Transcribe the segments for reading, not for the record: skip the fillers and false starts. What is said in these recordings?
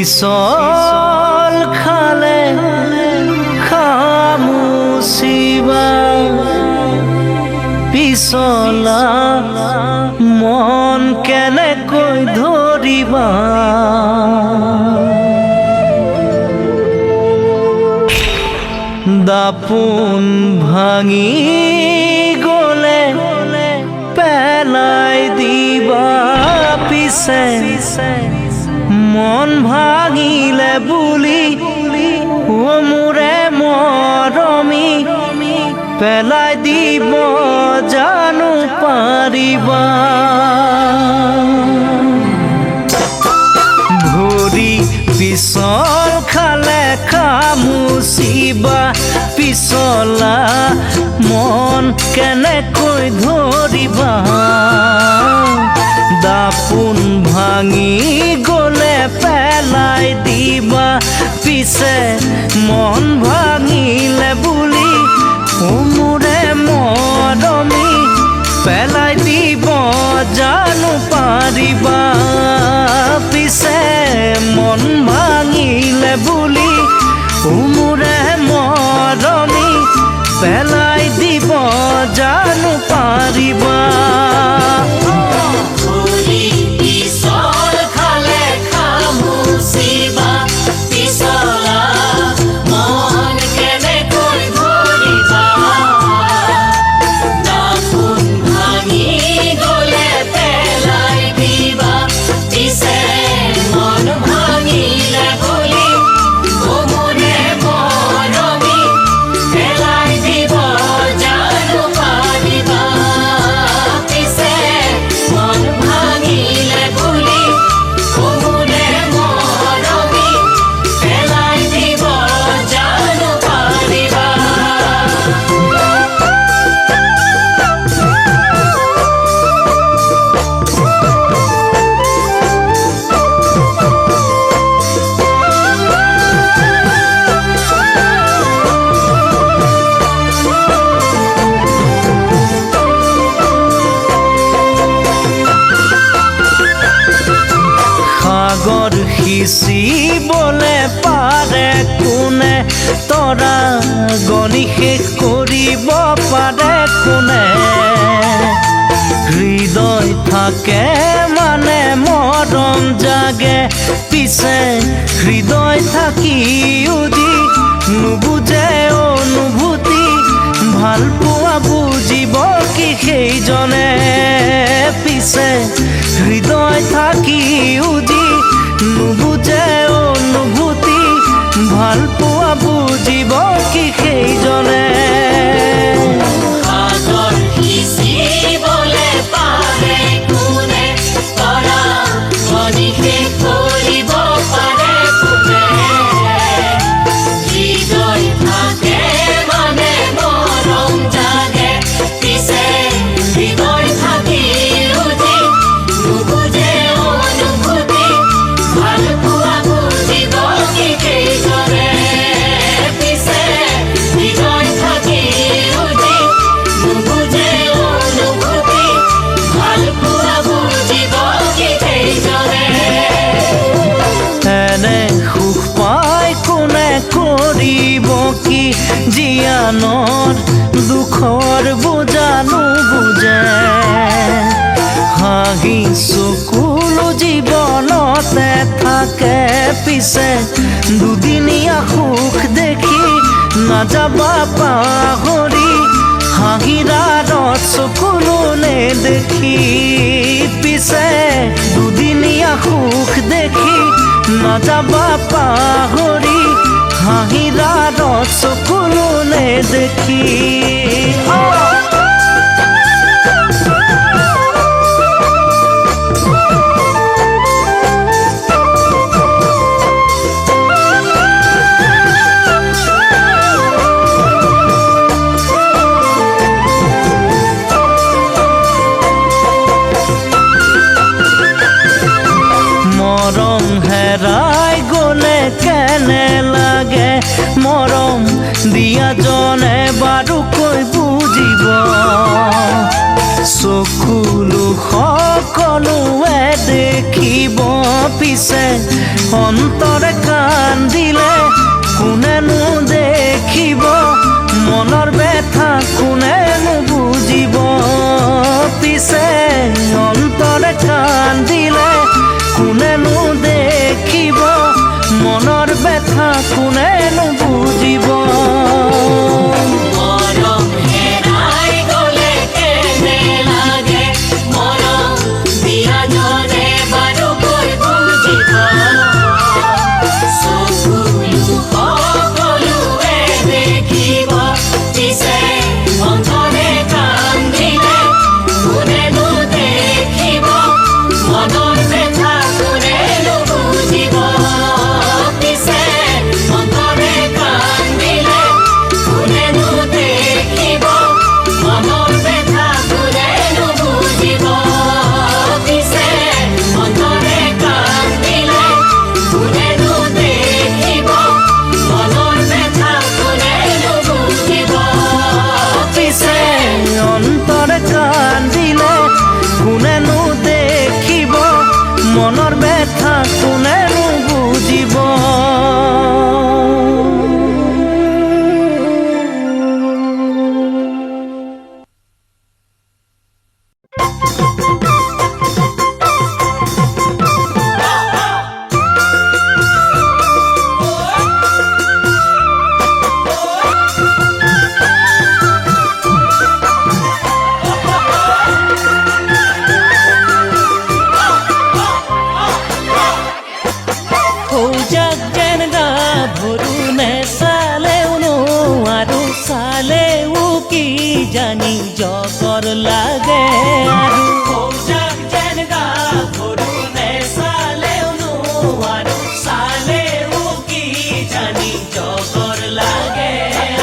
পিছল খালে খামুচিবা পিছলা মন কেনেকৈ ধৰিবা দাপোন ভাঙি গলে পেলাই দিবা পিছে মন ভাঙিলে বুলি ও মোৰে মৰমী পেলাই দিব জানো পাৰিবা ভৰি পিছল খালে খামুচিবা পিছলা মন কেনেকৈ ধৰিবা দাপোন ভাঙি গলে পেলাই দিবা পিছে মন ভাঙিলে বুলি মোৰে মৰমী পেলাই দিব জানো পাৰিবা পিছে মন ভাঙিলে বুলি মোৰে মৰমী পেলাই দিব জানো পাৰিবা সাগৰ সিঁচিবলে পাৰে কোনে তৰা গণি শেষ কৰিব পাৰে কোনে হৃদয় থাকে মানে মৰম জাগে পিছে হৃদয় থাকিও যি নুবুজে অনুভূতি ভাল পোৱা বুজিব কি সেইজনে পিছে হৃদয় থাকিও যি নুবুজে অনুভূতি ভাল পোৱা বুজিব কি সেইজনে কৰিব কি জীয়ানৰ দুখৰ বুজানো বুজে হাঁহি চকুলো জীৱনতে থাকে পিছে দুদিনীয়া সুখ দেখি নাযাবা পাহৰি হাঁহিৰাত চকুলো নেদেখি পিছে দুদিনীয়া সুখ দেখি নাযাবা পাহৰি হাঁহিৰাত চকুলো নেদেখি মৰম হেৰাই গলে কেনে লাগে মৰম দিয়া জনে বাৰুকৈ বুজিব চকুলো সকলোৱে দেখিব পিছে অন্তৰে কান্দিলে কোনেনো দেখিব মনৰ ব্যথা কোনেনো বুজিব পিছে অন্তৰে কান্দিলে কোনেনো দেখিব মনৰ ব্যথা কোনেনো বুজিব মনৰ ব্যথা কোনেনো বুজিব জানি জগৰ লাগে আৰু পৌজাক যেন গাভৰু নেচালেও নোৱাৰো চালেও কি জানি জগৰ লাগে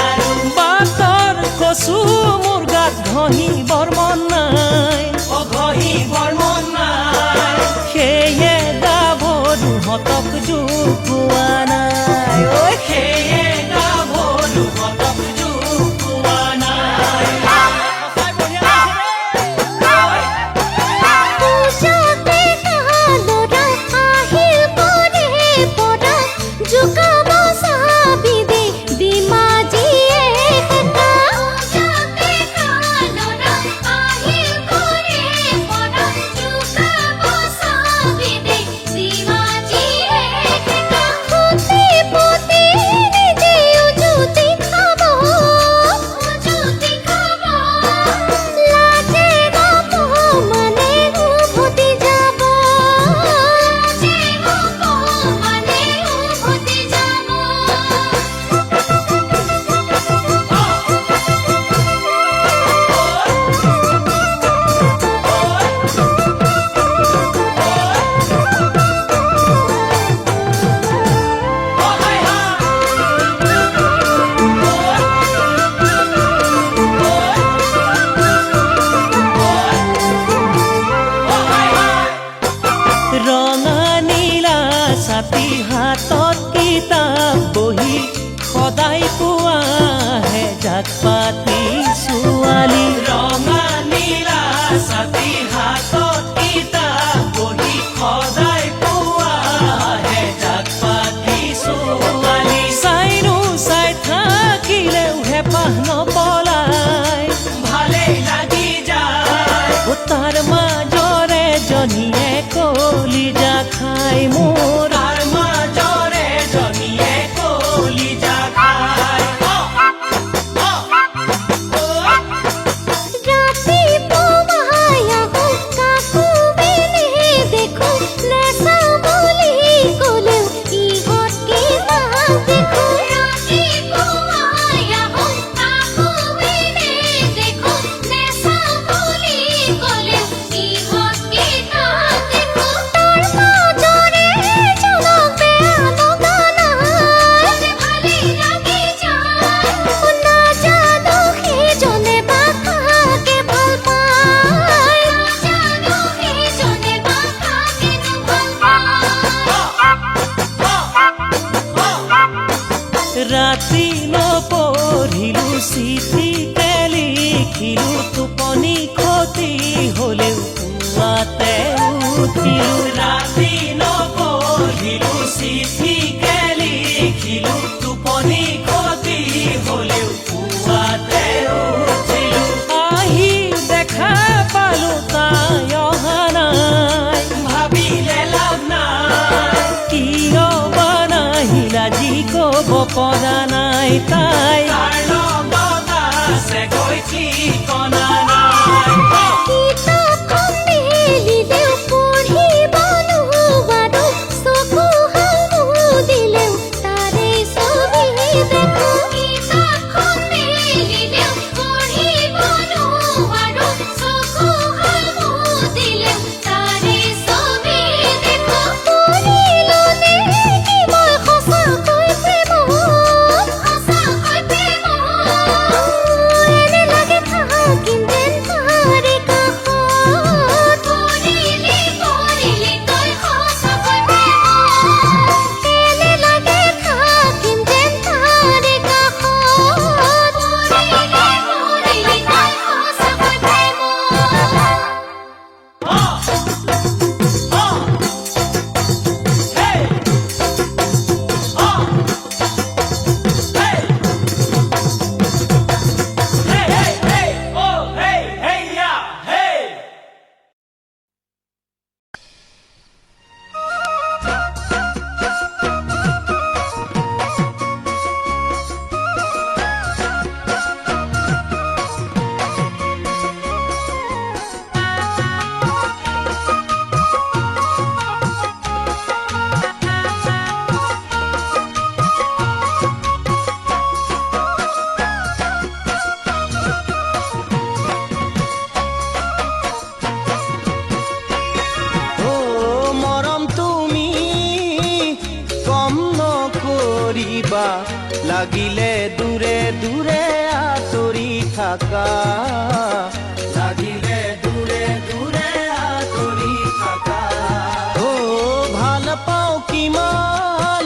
আৰু বাটৰ কচু মোৰ গাত ঘঁহিবৰ মন নাই ঘঁহিবৰ মন নাই সেয়ে গাভৰুহঁতক জোকোৱা নাই সেয়ে গাভৰুহঁতক জোকোৱা নাই পাতি ছোৱালী ৰঙা নীলা ছাতি হাতত কিতাপ বহি সদায় পোৱা হে জাক পাতি ছোৱালী চাইনো চাই থাকিলেও হেঁপাহ নপলাই ভালেই লাগি যায় তাৰ মাজৰে জনীয়ে কলিজা খাই মোৰ তাৰ মাজৰে জনীয়ে কলিজা খাই ৰাতি নপঢ়িলো চিঠিকে লিখিলো টোপনি ক্ষতি হলেও পুৱাতে উঠিলো ৰাতি নপঢ়িলো নাই তাই তাৰ লগত আছে গৈ ঠিকনা নাই কিতাপখন মেলিলেও পঢ়িব নোৱাৰো, চকু সামুদিলেও তাৰে ছবি দেখো। কিতাপখন মেলিলেও পঢ়িব নোৱাৰো, চকু সামুদিলেও তাৰে ছবি দেখো। পৰিলনে কি মই সঁচাকৈ প্ৰেমত, সঁচাকৈ প্ৰেমত। এনে লাগে থাকিম যেন তাৰে কাষত। পৰিলি তই সঁচাকৈ প্ৰেমত। এনে লাগে থাকিম যেন তাৰে কাষত। পৰিলি তই সঁচাকৈ প্ৰেমত। ও মৰম তুমি কম নকৰিবা, লাগিলে দূৰে দূৰে আঁতৰি থাকা, লাগিলে দূৰে দূৰে আঁতৰি থাকা। ও ভাল পাওঁ কিমান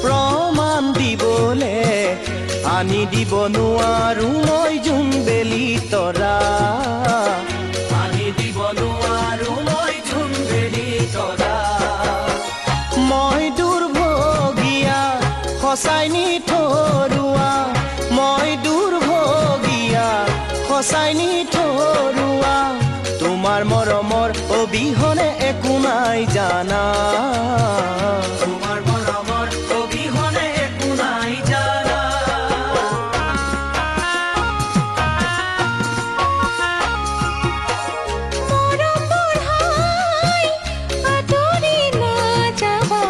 প্ৰমাণ দিবলে, আনি দিব নোৱাৰো মই জোনবেলি তৰা, আনি দিব নোৱাৰো মই জোনবেলি তৰা। মই দুৰ্ভগীয়া সঁচাই নিথৰুৱা, মই দুৰ্ভগীয়া সঁচাই নিথৰুৱা, তোমাৰ মৰমৰ অবিহনে একো নাই জানা, তোমাৰ মৰমৰ অবিহনে একো নাই জানা। মৰম বঢ়াই আঁতৰি নাযাবা,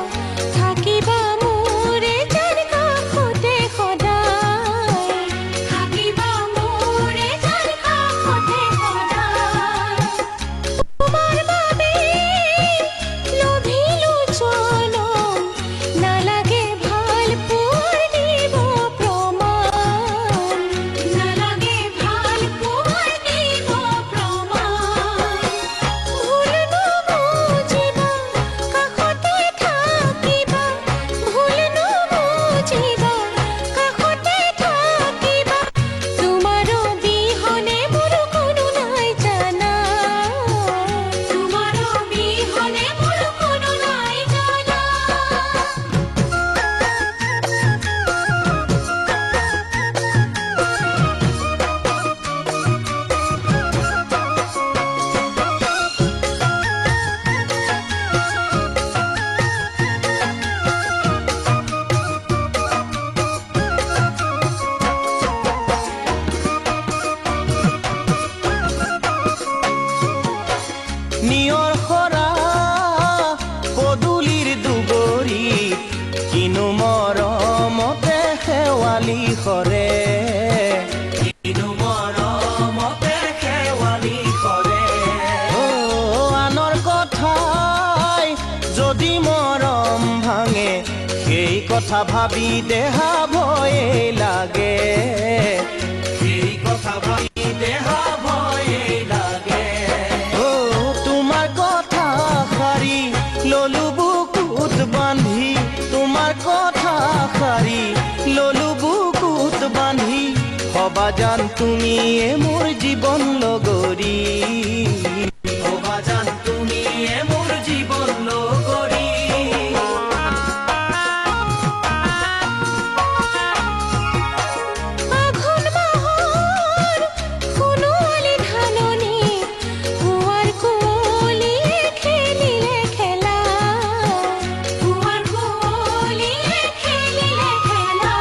থাকিবা মোৰে যেন কাষতে সদায়, থাকিবা মোৰে যেন কাষতে সদায়। তোমাৰ বাবে লোভিলো জনম, নালাগে ভাল পোৱাৰ দিব প্ৰমাণ, নালাগে ভাল পোৱাৰ দিব প্ৰমাণ। ভুল নুবুজিবা, কাষতে থাকিবা, ভুল নুবুজিবা, কাষতে থাকিবা, তোমাৰ অবিহনে মোৰ কোনো নাই জানা, তোমাৰ অবিহনে মোৰ কোনো নাই জানা। নিয়ৰ সৰা পদূলিৰ দুবৰিত, কিনো মৰমতে শেৱালি সৰে, কিনো মৰমতে শেৱালি সৰে। ও আনৰ কথাই যদি মৰম ভাঙে, সেই কথা ভাবি দেহা ভয়ে লাগে, সেই কথা ভাবি দেহা ভয়ে লাগে। ও তোমাৰ কথা সাৰি ললো বুকুত বান্ধি, তোমাৰ কথা সাৰি ললো বুকুত বান্ধি, হবা জান তুমিয়ে মোৰ জীৱন লগৰী, হবা জান তুমিয়ে মোৰ জীৱন লগৰী। আঘোণ মাহৰ সোণোৱালী ধাননি, কুঁৱাৰ কুঁৱলীয়ে খেলিলে খেলা, কুঁৱাৰ কুঁৱলীয়ে খেলিলে খেলা।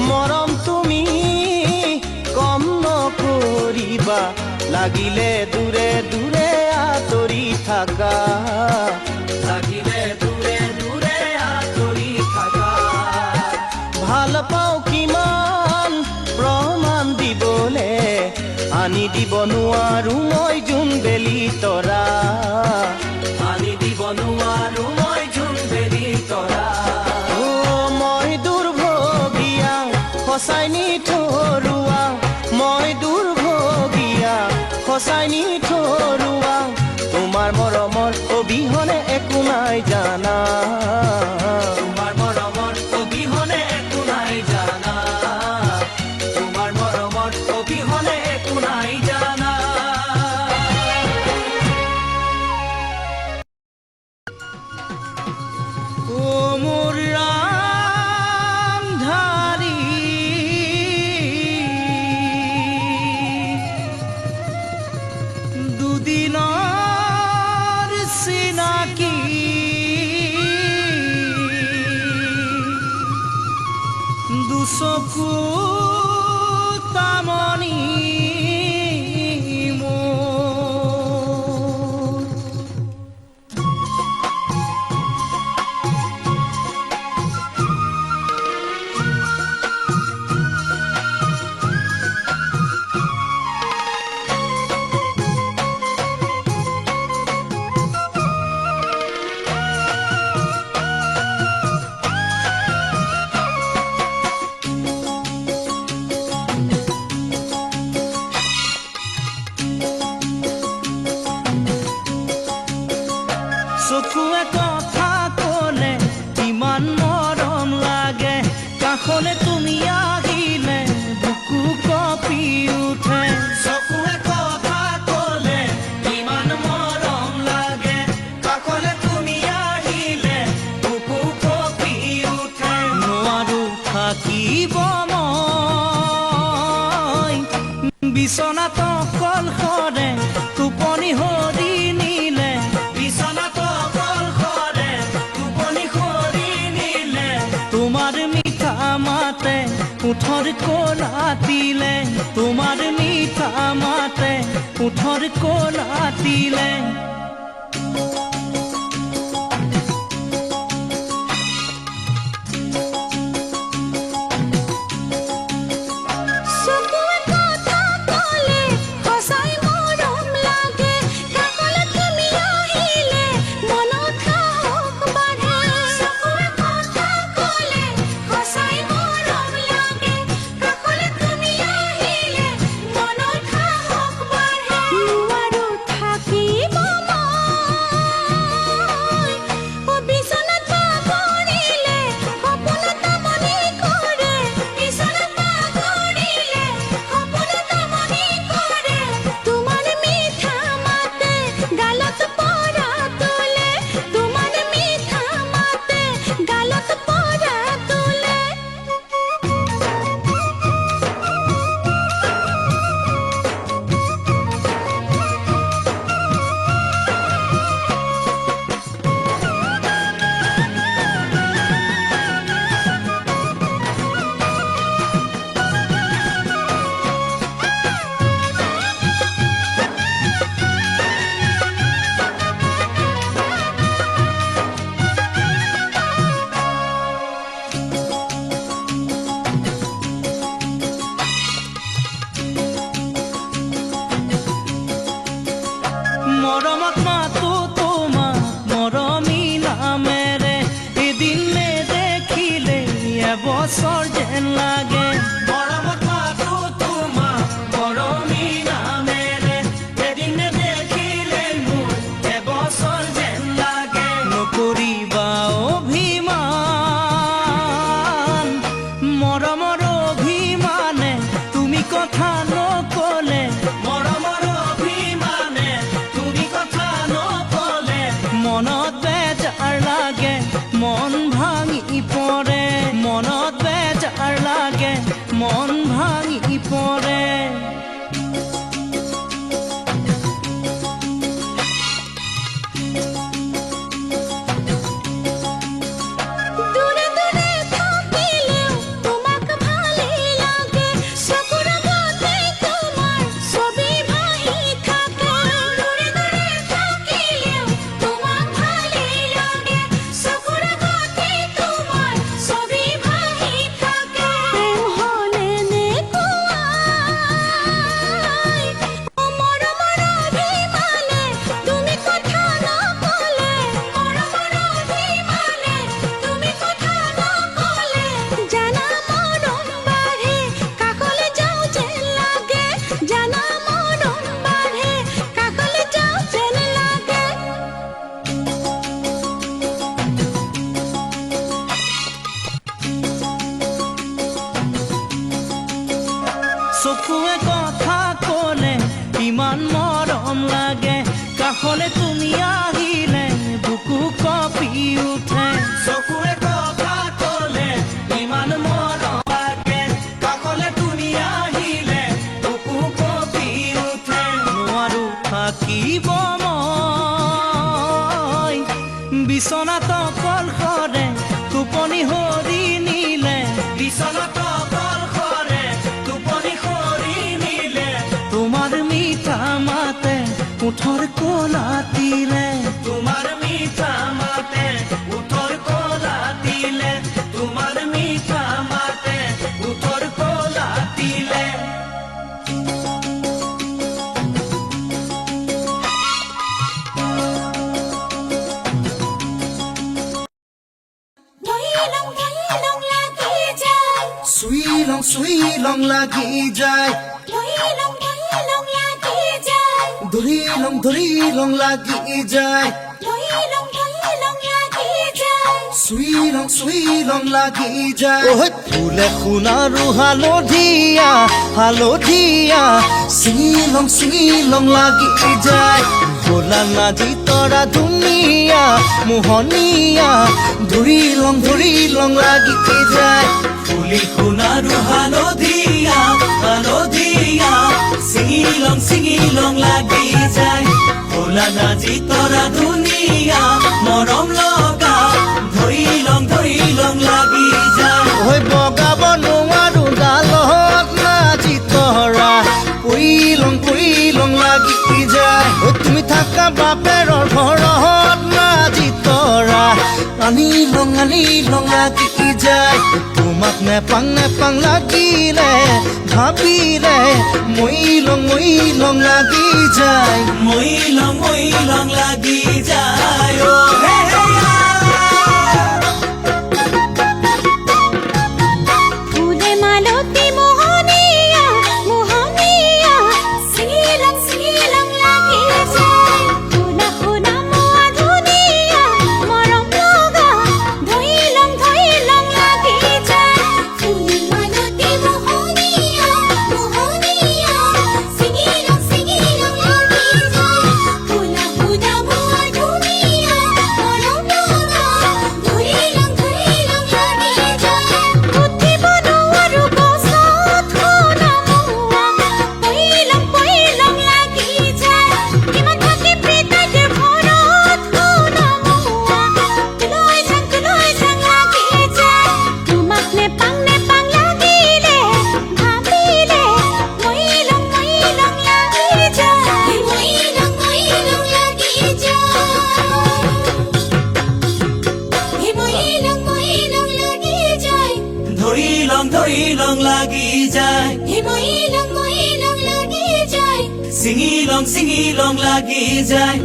মৰম তুমি কম নকৰিবা লাগিলে দূৰে দূৰে আঁতৰি থাকা লাগিলে দূৰে দূৰে আঁতৰি থাকা ভাল পাওঁ কিমান প্ৰমাণ দিবলে আনি দিব নোৱাৰো মই জোন বেলি তৰা আনি দিব নোৱাৰো মই জোন বেলি তৰা মই দুৰ্ভগীয়া সঁচাই নিঠৰুৱা মই দুৰ্ভগীয়া সঁচাই নিঠৰুৱা তোমাৰ মৰমৰ অবিহনে একো নাই জানা তোমাৰ মৰমৰ অবিহনে একো নাই জানা তোমাৰ মৰমৰ অবিহনে একো নাই জানা ও মোৰ ৰামধাৰী দুদিনৰ চিনাকি দুচকু তামনি মোৰ চকুৱে কথা ক'লে কিমান মৰম লাগে কাষলে তুমি আহিলে বুকু কঁপি উঠে চকুৱে কথা ক'লে কিমান মৰম লাগে কাষলে তুমি আহিলে বুকু কঁপি উঠে নোৱাৰো থাকিব মই বিচনাত অকলশৰে টোপনি হৰি নিলে বিচনাত অকলশৰে টোপনি হৰি নিলে তোমাৰ মিঠা মাতে ওঠৰ কলাতিলে তোমাৰ মিঠা মাতে ওঠৰ কলাতিলে চকুৱে কথা ক'লে সঁচাই মৰম লাগে কাষলে তুমি আহিলে মনত সাহস বাঢ়ে চকুৱে কথা ক'লে সঁচাই মৰম লাগে কাষলে তুমি আহিলে মনত সাহস বাঢ়ে নোৱাৰো থাকিব মই বিচনাত বাগৰিলে সপোন তামনি কৰে বিচনাত বাগৰিলে সপোন তামনি কৰে তোমাৰ মিঠা মাতে গালত পৰা তোলে তোমাৰ মিঠা মাতে গালত পৰা তোলে মৰমত মাতো তোমাক মৰমী নামেৰে এদিন নেদেখিলে এবছৰ যেন লাগে মৰমত মাতো তোমাক মৰমী নামেৰে এদিন নেদেখিলে মোৰ এবছৰ যেন লাগে নকৰিবা অভিমান মৰমৰ অভিমানে তুমি কথা নকলে মৰমৰ অভিমানে তুমি কথা নকলে মনত বেজাৰ লাগে মন ভাঙি পৰে মনত বেজাৰ লাগে মন ভাঙি পৰে দূৰে দূৰে থাকিলেও তোমাক ভাল চকুৱে কথা ক'লে ইমান মৰম লাগে কাষলে তুমি আহিলে বুকু কঁপি উঠে চকুৱে কথা ক'লে ইমান মৰম লাগে কাষলে তুমি আহিলে বুকু কঁপি উঠে নোৱাৰো থাকিব মই বিচনাত অকল সৰে টোপনি সৰি নিলে বিচনাত অকল সৰে টোপনি সৰি নিলে তোমাৰ মিঠা মাতে ওঠৰ কলাতিলে তোমাৰ মিঠা মাতে ওঠৰ কলাতিলে তোমাৰ মিঠা মাতে ওঠৰ কলাতিলে ধইলং লাগি যায় সুইলং লাগি যায় ধইলং লাগি যায় ধরিলং লাগি যায় ধইলং লাগি যায় সুইলং লাগি যায় ওহ ফুলে সোণাৰু হালধীয়া চিঙিলং লাগি যায় ভোলা নাজি তৰা ধুনীয়া মোহনীয়া ধৰিলং লাগি যায় ফুলি সোণাৰু হালধীয়া হালধীয়া চিঙিলং লাগি যায় ভোলা নাজি তৰা ধুনীয়া মৰম লগা ধৰিলং লাগি যায় হৈ বগাব নোৱাৰো ডালত নাজি তৰা পৰিলং লাগি যায় ঐ তুমি থাকা বাপেৰৰ ঘৰত নাজি তৰা আনিলং লাগি যায় তোমাক নেপাং লাগিলে ভাবিলে মইলং লাগি যায় মইলং লাগি যায় অ হে হে ফুলে মালতী মোহনীয়া মোহনীয়া চিঙিলং লাগি যায় শুনা শুনা মোৱা ধুনীয়া মৰম লগা ধইলং লাগি যায় ফুলে মালতী মোহনীয়া মোহনীয়া চিঙিলং লাগি যায় শুনা শুনা মোৱা ধুনীয়া মৰম লগা ধইলং লাগি যায় উঠিব নোৱাৰো গছত শুনা মোৱা পইলং লাগি যায় কিমান থাকি প্ৰীতাইৰ ঘৰত শুনা মোৱা তুলৈ যাং লাগি যায় তোমাক নেপাং লাগিলে ভাবিলে মইলং লাগি যায় মইলং লাগি যায় ধৰিলং লাগি যায় মইলং লাগি যায় চিঙিলং লাগি যায়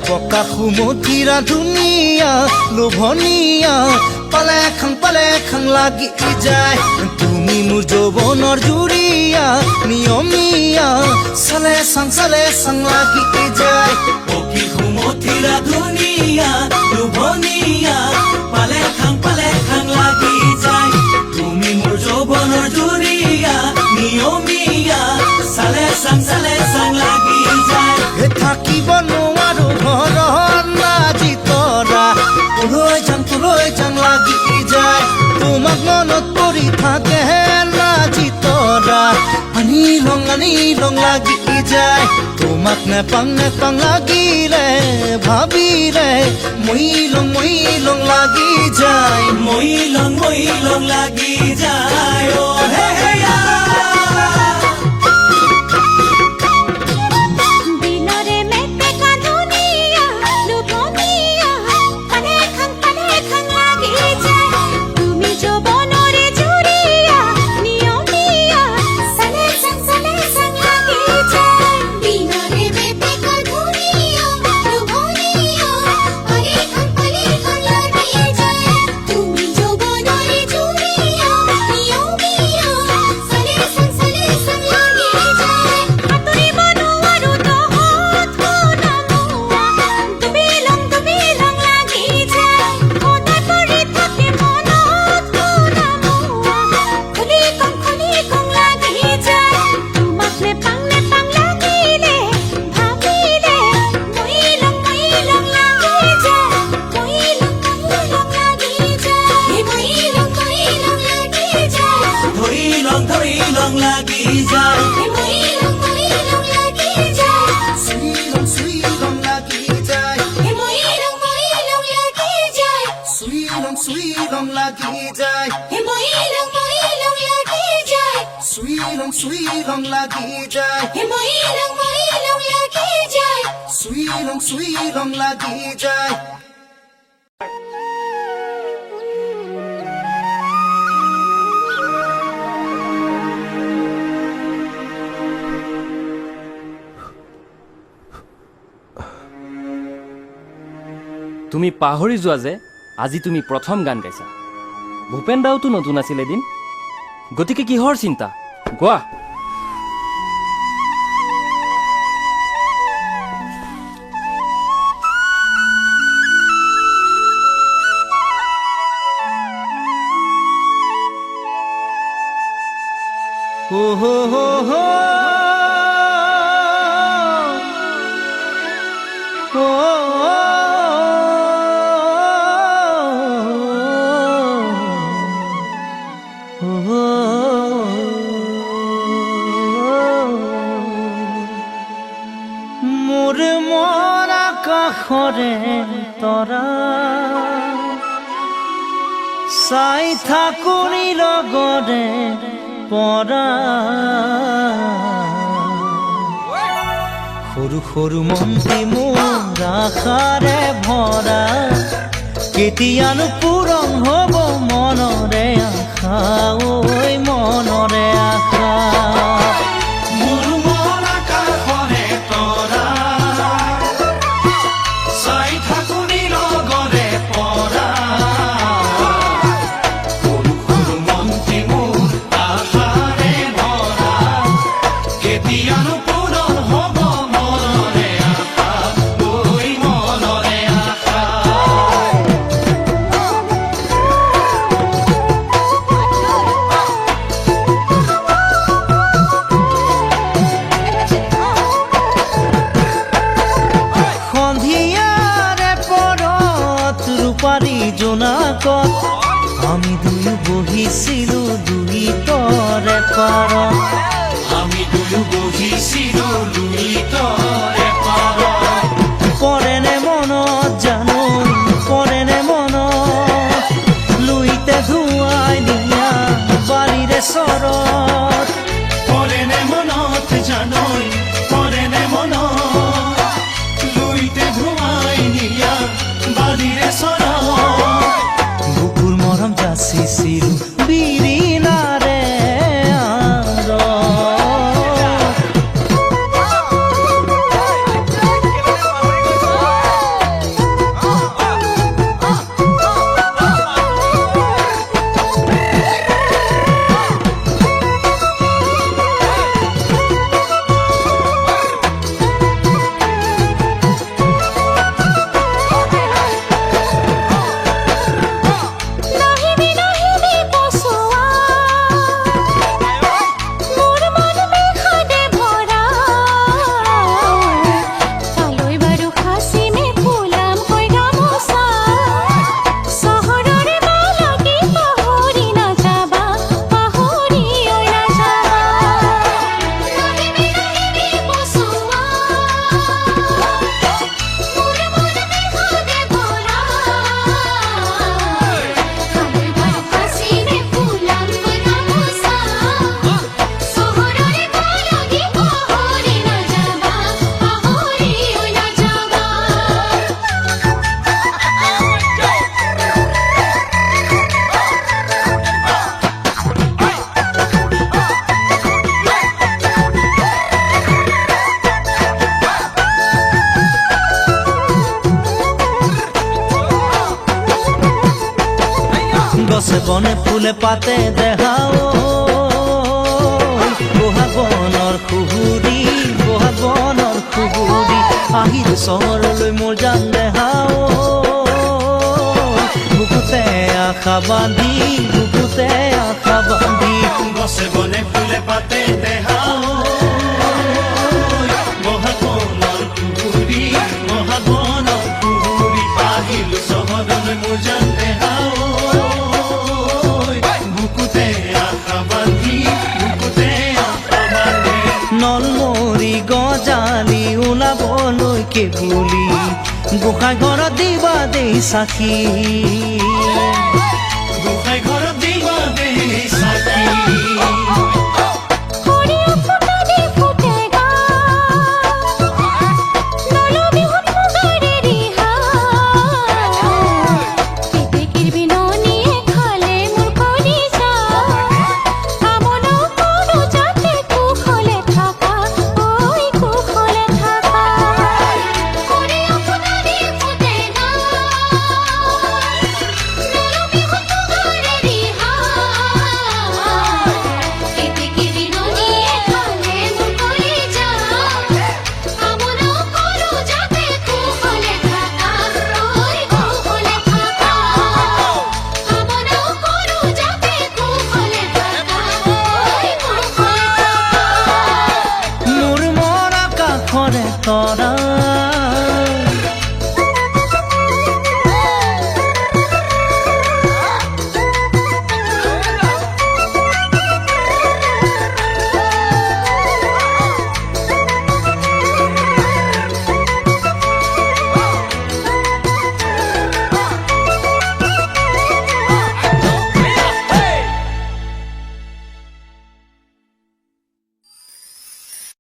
পকা সুমথিৰা ধুনীয়া লোভনীয়া পালে খাং লাগি যায় তুমি মোৰ যৌৱনৰ জুৰিয়া নিয়মীয়া চালে চাং লাগি যায় পকি সুমথিৰা ধুনীয়া লোভনীয়া পালে খাং লাগি যায় তুমি মোৰ যৌৱনৰ জুৰিয়া নিয়মীয়া চালে চাং লাগি যায় হে থাকিব নোৱাৰো ঘৰত নাজি তৰা তোলৈ যাং লাগি যায় তোমাক মনত পৰি থাকে নাজি তৰা আনিলং লাগি যায় তোমাক নেপাং লাগিলে ভাবিলে মইলং লাগি যায় মইলং লাগি যায় অ হে হে দিনৰে মেটেকা ধুনীয়া লোভনীয়া পালে খাং লাগি যায় তুমি যৌৱনৰে জুৰিয়া নিয়মীয়া চালে চাং লাগি যায় দিনৰে মেটেকা ধুনীয়া লোভনীয়া পালে খাং লাগি যায় তুমি যৌৱনৰে জুৰিয়া নিয়মীয়া চালে চাং শ্ৰীলং লাগি যায় মইলং লাগি যায় শ্ৰীলং লাগি যায় তুমি পাহৰি যোৱা যে আজি তুমি প্ৰথম গান গাইছা ভূপেন দাওতো নতুন আছিল এদিন গতিকে কিহৰ চিন্তা গোৱা হো হো হো হো মোৰ মৰা কাষৰে তৰা চাই থাকোঁ লগৰে পৰা সৰু সৰু মন্ত্ৰী মোৰ আশাৰে ভৰা কেতিয়ানো পূৰণ হ'ব মনৰে আশা ঐ মনৰে আশা মোৰ মৰা কাষৰে তৰা চাই থাকোঁ লগৰে পৰা সৰু সৰু মন্ত্ৰী মোৰ আশাৰে ভৰা কেতিয়ানো পূৰণ হ'ব মনৰে আশা ঐ মনৰে আশা সন্ধিয়াৰে পৰত ৰূপাৰী জোনাকত আমি দুয়ো বহিছিলোঁ দুইতৰে পাৰত আমি দুয়ো বহিছিলোঁ লুইতৰে পাৰত পৰেনে মনত জানো পৰেনে মনত লুইতে ধুৱাই নিয়া বাৰীৰে চৰত পৰেনে মনত জানৈ পৰেনে মনত লুইতে ধুৱাই নিয়া বালিৰে চৰত বুকুৰ মৰম যাচিছিলোঁ বিৰিণাৰে আঁৰত নাহিবি পছোৱা মোৰ মন বিষাদে ভৰা তালৈ বাৰু সাঁচিমে ফুলামকৈ গামোচা চহৰৰে মালতী পাহৰি নাযাবা পাহৰি নাযাবা নাহিবি পছোৱা মোৰ মন বিষাদে ভৰা তালৈ বাৰু সাঁচিমে ফুলামকৈ গামোচা চহৰৰে মালতী পাহৰি নাযাবা পাহৰি নাযাবা গছে বনে ফুলে পাতে দেখাও বহাগনৰ খুহুৰি বহাগনৰ খুহুৰি আহিল চহৰলৈ মোৰ যান দেখাও বুকুতে আশা বান্ধি বুকুতে আশা বান্ধি গছে বনে ফুলে পাতে দেহাও মহাবনৰ কুহুৰি আহিল চহৰলৈ মোৰ যান দেহাও বুকুতে আশা বান্ধি বুকুতে আশা বান্ধি নলমৰি গজালি ওলাবলৈকে বুলি গোসাঁই ঘৰত দিবা দেই চাকি গোসাঁই ঘৰত